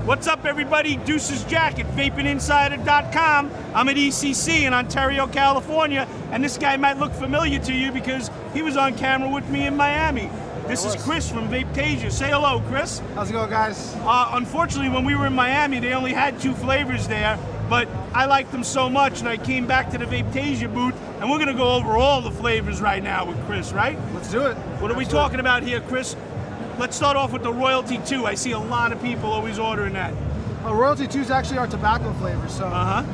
What's up, everybody? Deucesjack at VapingInsider.com. I'm at ECC in Ontario, California, and this guy might look familiar to you because he was on camera with me in Miami. This is Chris from Vapetasia. Say hello, Chris. How's it going, guys? Unfortunately, when we were in Miami, they only had 2 flavors there, but I liked them so much, and I came back to the Vapetasia booth, and we're going to go over all the flavors right now with Chris, right? Let's do it. What are we talking about here, Chris? Let's start off with the Royalty 2. I see a lot of people always ordering that. Royalty 2 is actually our tobacco flavor, so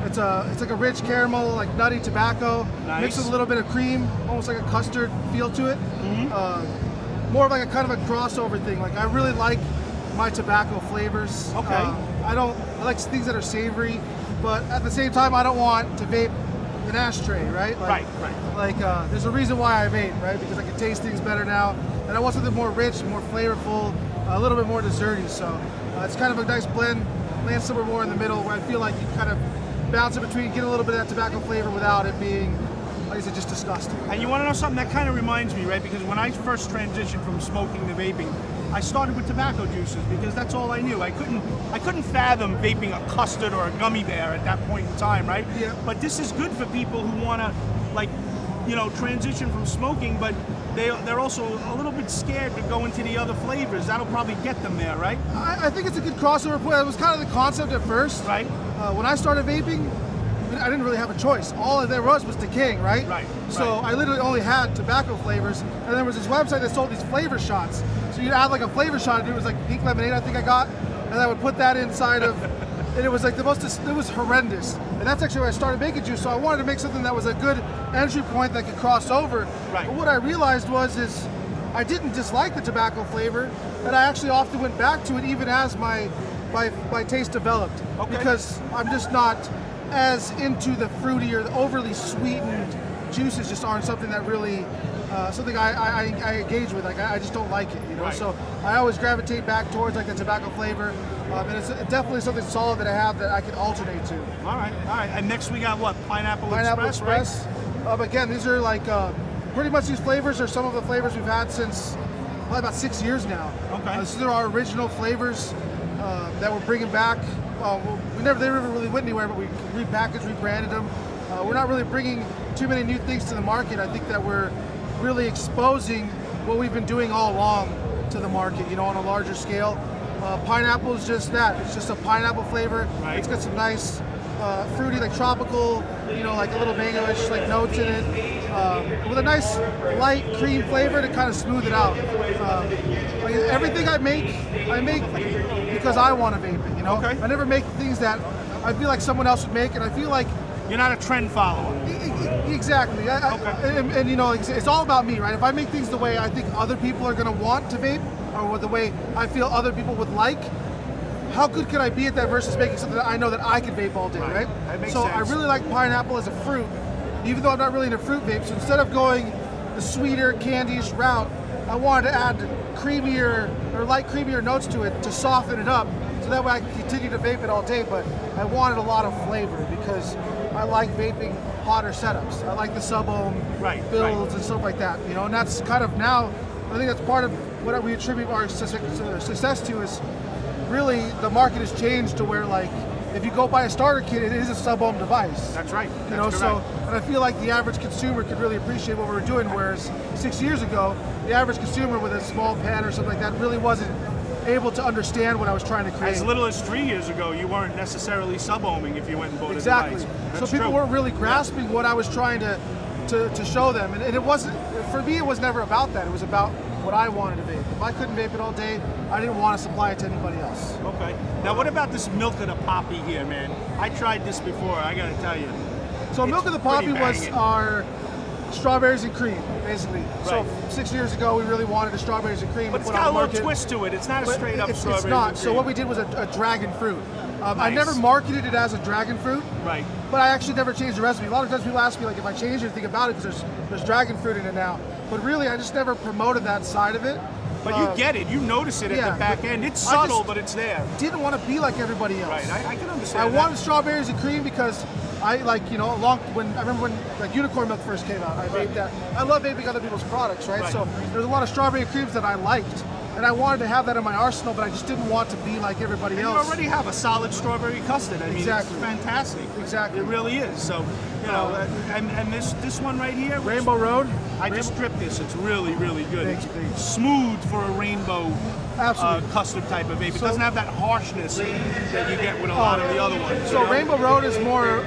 it's like a rich caramel, like nutty tobacco, mixed with a little bit of cream, almost like a custard feel to it. More of like a kind of a crossover thing. Like I really like my tobacco flavors. Okay. I like things that are savory, but at the same time I don't want to vape an ashtray, right? Like, right. Like there's a reason why I vape, right? Because I can taste things better now, and I want something more rich, more flavorful, a little bit more desserty. So it's kind of a nice blend, land somewhere more in the middle, where I feel like you kind of bounce in between, get a little bit of that tobacco flavor without it being, like I said, just disgusting. And you want to know something that kind of reminds me, right? Because when I first transitioned from smoking to vaping, I started with tobacco juices because that's all I knew. I couldn't fathom vaping a custard or a gummy bear at that point in time, right? Yeah. But this is good for people who want to, like, you know, transition from smoking, but they're also a little bit scared to go into the other flavors. That'll probably get them there, right? I think it's a good crossover point. It was kind of the concept at first. Right. When I started vaping, I didn't really have a choice. All there was decaying, right? Right. So I literally only had tobacco flavors, and there was this website that sold these flavor shots. So you'd add like a flavor shot, it was like pink lemonade, I think I got, and I would put that inside of, and it was like it was horrendous. And that's actually where I started making juice. So I wanted to make something that was a good entry point that could cross over. Right. But what I realized is I didn't dislike the tobacco flavor, and I actually often went back to it even as my taste developed. Okay. Because I'm just not as into the fruity or the overly sweetened juices. Just aren't something that really something I engage with. Like I just don't like it, you know. Right. So I always gravitate back towards like the tobacco flavor, and it's definitely something solid that I have that I can alternate to. All right. And next we got what? Pineapple Express. Right? Again, these are like pretty much these flavors are some of the flavors we've had since probably about 6 years now. Okay. These are our original flavors that we're bringing back. They never really went anywhere, but we repackaged, rebranded them. We're not really bringing too many new things to the market. I think that we're really exposing what we've been doing all along to the market, you know, on a larger scale. Pineapple is just that. It's just a pineapple flavor. Right. It's got some nice fruity, like tropical, you know, like a little mango-ish like notes in it, with a nice light cream flavor to kind of smooth it out. Like everything I make because I want to vape it, you know? Okay. I never make things that I feel like someone else would make, and I feel like You're not a trend follower. Exactly. And you know, it's all about me, right? If I make things the way I think other people are going to want to vape, or the way I feel other people would like, how good could I be at that versus making something that I know that I can vape all day, right? That makes so sense. I really like pineapple as a fruit, even though I'm not really into fruit vapes. So instead of going the sweeter, candy-ish route, I wanted to add creamier or light creamier notes to it to soften it up, so that way I can continue to vape it all day. But I wanted a lot of flavor because I like vaping hotter setups. I like the sub-ohm builds and stuff like that, you know. And that's kind of now, I think that's part of what we attribute our success to is really the market has changed to where, like, if you go buy a starter kit, it is a sub-ohm device. That's right. You know, so, and I feel like the average consumer could really appreciate what we were doing, whereas 6 years ago, the average consumer with a small pen or something like that really wasn't able to understand what I was trying to create. As little as 3 years ago, you weren't necessarily sub-ohming if you went and bought a device. So people weren't really grasping what I was trying to show them, and it wasn't, for me, it was never about that. It was about what I wanted to vape. If I couldn't vape it all day, I didn't want to supply it to anybody else. Okay. Now, what about this Milk of the Poppy here, man? I tried this before, I gotta tell you. So Milk of the Poppy was our strawberries and cream, basically. Right. So 6 years ago, we really wanted a strawberries and cream. But it's got a little twist to it. It's not a straight up strawberries It's not. and cream. So what we did was a dragon fruit. I never marketed it as a dragon fruit. Right. But I actually never changed the recipe. A lot of times people ask me like if I changed anything about it because there's dragon fruit in it now. But really, I just never promoted that side of it. But you get it. You notice it at the back end. It's subtle, but it's there. Didn't want to be like everybody else. Right. I can understand I wanted strawberries and cream because I like, you know, I remember when like unicorn milk first came out. I vaped that. I love vaping other people's products, right? So there's a lot of strawberry creams that I liked. and I wanted to have that in my arsenal, but I just didn't want to be like everybody And else. you already have a solid strawberry custard. I mean, Exactly. it's fantastic. Exactly. It really is. So, you know, and this one right here, Rainbow Road. I just dripped this. It's really, really good. Thank It's you, thank you. smooth for a rainbow Absolutely. custard type of vape. It So- doesn't have that harshness that you get with a lot of the other ones. So you know? Rainbow Road is more,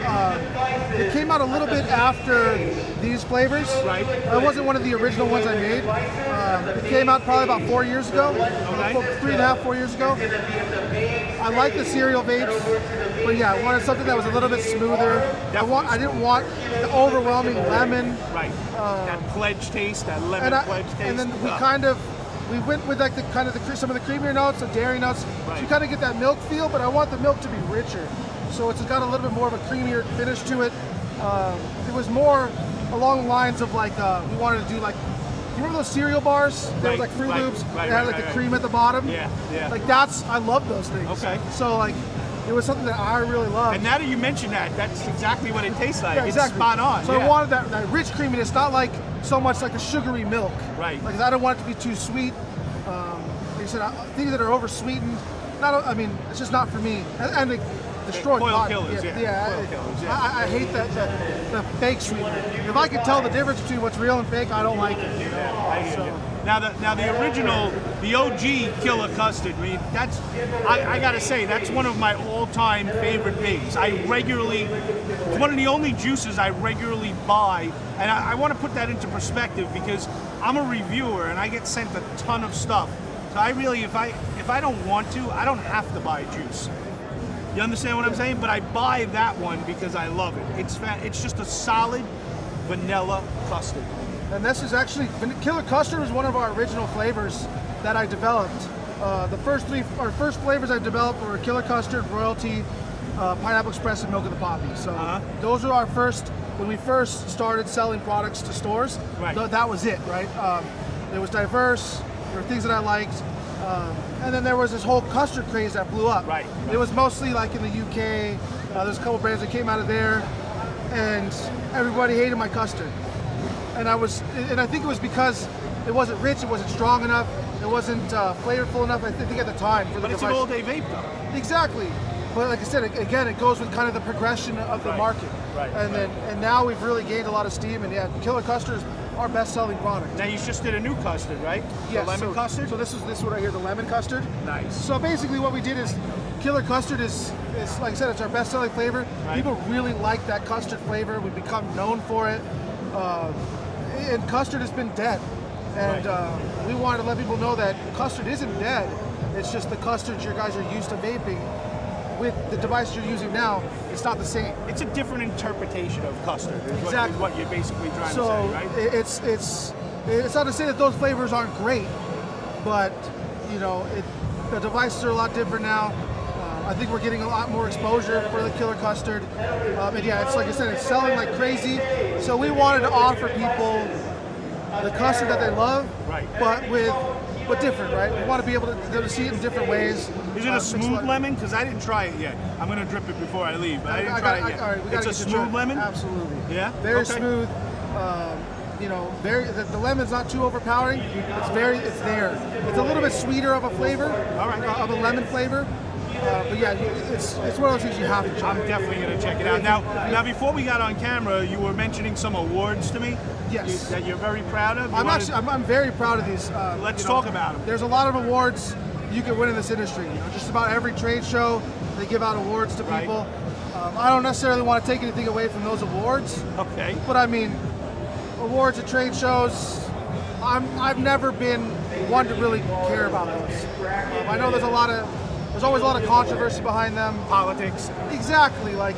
it came out a little bit after these flavors. Right. It wasn't one of the original ones I made. It came out probably about 4 years ago. Okay. 3.5, 4 years ago. I like the cereal vapes, but yeah, I wanted something that was a little bit smoother. I didn't want the overwhelming lemon. Right. That pledge taste, that lemon pledge taste. And then we Ugh. we went with like some of the creamier notes, the dairy notes. So Right. you kind of get that milk feel, but I want the milk to be richer. So it's got a little bit more of a creamier finish to it. It was more along the lines of like, we wanted to do like, you remember those cereal bars? There was Right, like Fruit right, Loops. right, They had right, like right, the right. cream at the bottom. Yeah, yeah. Like I love those things. Okay. So like, it was something that I really loved. And now that you mention that, that's exactly what it tastes like. Yeah, exactly. It's spot on. So yeah. I wanted that rich creaminess, not like so much like the sugary milk. Right. Like I don't want it to be too sweet. Like you said, things that are over sweetened. I mean, it's just not for me. And they destroy Coil cotton. killers, yeah. Coil killers, yeah. I hate the fake sweetener. If I could tell the difference between what's real and fake, I don't like it. You know? Yeah, I hear you. Now the original, the OG Killer Custard. I mean, I gotta say that's one of my all-time favorite vapes. It's one of the only juices I regularly buy, and I want to put that into perspective because I'm a reviewer and I get sent a ton of stuff. So I really, if I don't want to, I don't have to buy juice. You understand what I'm saying? But I buy that one because I love it. It's just a solid vanilla custard. And this is actually, Killer Custard was one of our original flavors that I developed. The first flavors I developed were Killer Custard, Royalty, Pineapple Express, and Milk of the Poppy. So those are our first, when we first started selling products to stores, Right. That was it, right? It was diverse, there were things that I liked, and then there was this whole custard craze that blew up. Right. It was mostly like in the UK, there's a couple brands that came out of there, and everybody hated my custard. And I think it was because it wasn't rich, it wasn't strong enough, it wasn't flavorful enough, I think at the time. For the But it's an device. all-day vape though. Exactly. But like I said, again, it goes with kind of the progression of the Right. market. Right. And now we've really gained a lot of steam, and yeah, Killer Custard is our best-selling product. Now you just did a new custard, right? Yes, The lemon so, custard? So this one right here, the lemon custard. Nice. So basically what we did is, Killer Custard is like I said, it's our best-selling flavor. Right. People really like that custard flavor. We've become known for it. And custard has been dead. And we wanted to let people know that custard isn't dead. It's just the custards you guys are used to vaping. With the device you're using now, it's not the same. It's a different interpretation of custard. Is Exactly. what you're basically trying So to say, right? it's not to say that those flavors aren't great, but you know, the devices are a lot different now. I think we're getting a lot more exposure for the Killer Custard. And yeah, it's like I said, it's selling like crazy. So we wanted to offer people the custard that they love, Right. but different, right? We want to be able to see it in different ways. Is it a smooth lemon? Because I didn't try it yet. I'm going to drip it before I leave, but I didn't try it yet. All right, we gotta It's a get you smooth lemon? Absolutely. Yeah? Very Okay. smooth. You know, the lemon's not too overpowering. It's there. It's a little bit sweeter of a flavor, All right. of a lemon flavor. But yeah, it's one of those things you have to try. I'm definitely going to check it out. Now, before we got on camera, you were mentioning some awards to me. Yes. That you're very proud of. I'm very proud of these. Let's you know, talk about them. There's a lot of awards you can win in this industry. You know, just about every trade show, they give out awards to Right. people. I don't necessarily want to take anything away from those awards, Okay. but I mean, awards at trade shows, I've never been one to really care about those. I know there's always a lot of controversy behind them. Politics. Exactly, like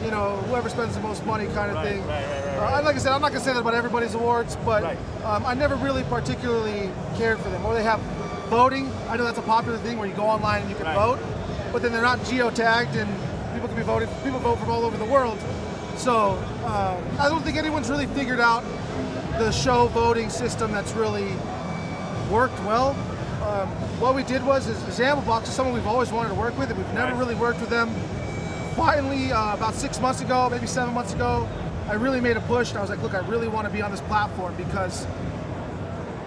you know, whoever spends the most money kind of thing. Right. Like I said, I'm not gonna say that about everybody's awards, but Right. I never really particularly cared for them. Or they have voting. I know that's a popular thing where you go online and you can Right. vote, but then they're not geotagged and people can be voting. People vote from all over the world, so I don't think anyone's really figured out the show voting system that's really worked well. What we did was Zamblebox is someone we've always wanted to work with, and we've never Right. really worked with them. Finally, about 6 months ago, maybe 7 months ago, I really made a push, and I was like, look, I really want to be on this platform because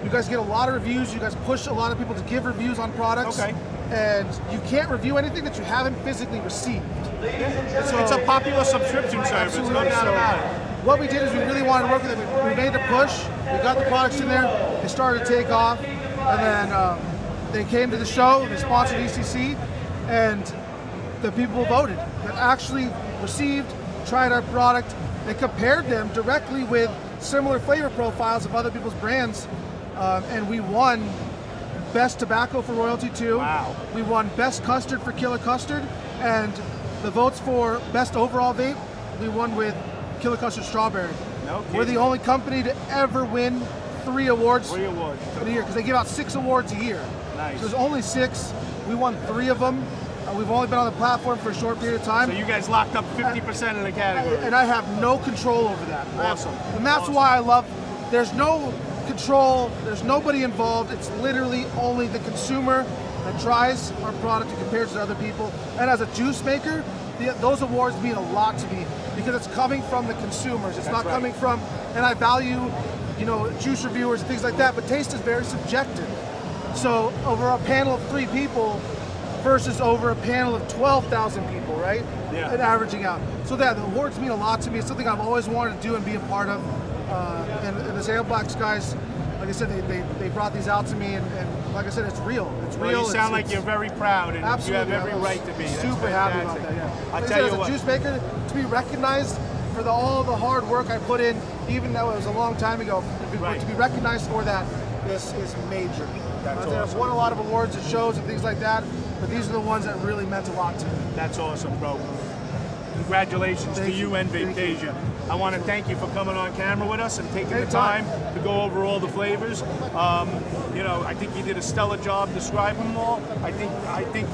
You guys get a lot of reviews. You guys push a lot of people to give reviews on products. Okay. And you can't review anything that you haven't physically received. It's a popular subscription service, no doubt So about it. what we did is we really wanted to work with them. We made the push. We got the products in there. They started to take off, and then they came to the show. They sponsored ECC, and the people voted that actually received, tried our product, and compared them directly with similar flavor profiles of other people's brands, and we won Best Tobacco for Royalty 2. Wow. We won Best Custard for Killer Custard, and the votes for Best Overall Vape, we won with Killer Custard Strawberry. No We're the kidding. only company to ever win 3 awards 3 awards. in a year, because they give out 6 awards a year. Nice. So there's only 6. We won 3 of them. We've only been on the platform for a short period of time. So you guys locked up 50% of the category. And I have no control over that. Awesome. And that's why I love, there's no control, there's nobody involved. It's literally only the consumer that tries our product and compares it to other people. And as a juice maker, those awards mean a lot to me because it's coming from the consumers. It's not right. coming from, and I value, juice reviewers and things like that, but taste is very subjective. So over a panel of 3 people versus over a panel of 12,000 people, right? Yeah. And averaging out. So the awards mean a lot to me. It's something I've always wanted to do and be a part of. And the Ale Blacks guys, like I said, they brought these out to me, and like I said, it's real. It's Well, real. you sound like you're very proud, and Absolutely, you have every I was right to be. That's super happy about fantastic. that. Yeah. I'll Like I tell said, you what. as a juice maker, to be recognized for all the hard work I put in, even though it was a long time ago, to be recognized for that is major. That's I've awesome. won a lot of awards at shows and things like that, but these are the ones that really meant a lot to me. That's awesome, bro. Congratulations to Thank you you. and Thank you. Vapetasia. I want to thank you for coming on camera with us and taking the Anytime. time to go over all the flavors. I think you did a stellar job describing them all. I think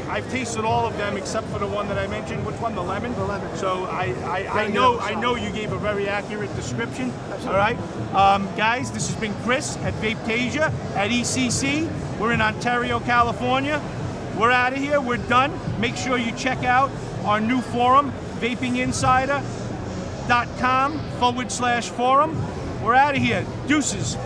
I've tasted all of them except for the one that I mentioned. Which one? The lemon. The lemon. So I know you gave a very accurate description. Absolutely. All right, guys. This has been Chris at Vapetasia at ECC. We're in Ontario, California. We're out of here. We're done. Make sure you check out our new forum, vapinginsider.com/forum. We're out of here. Deuces.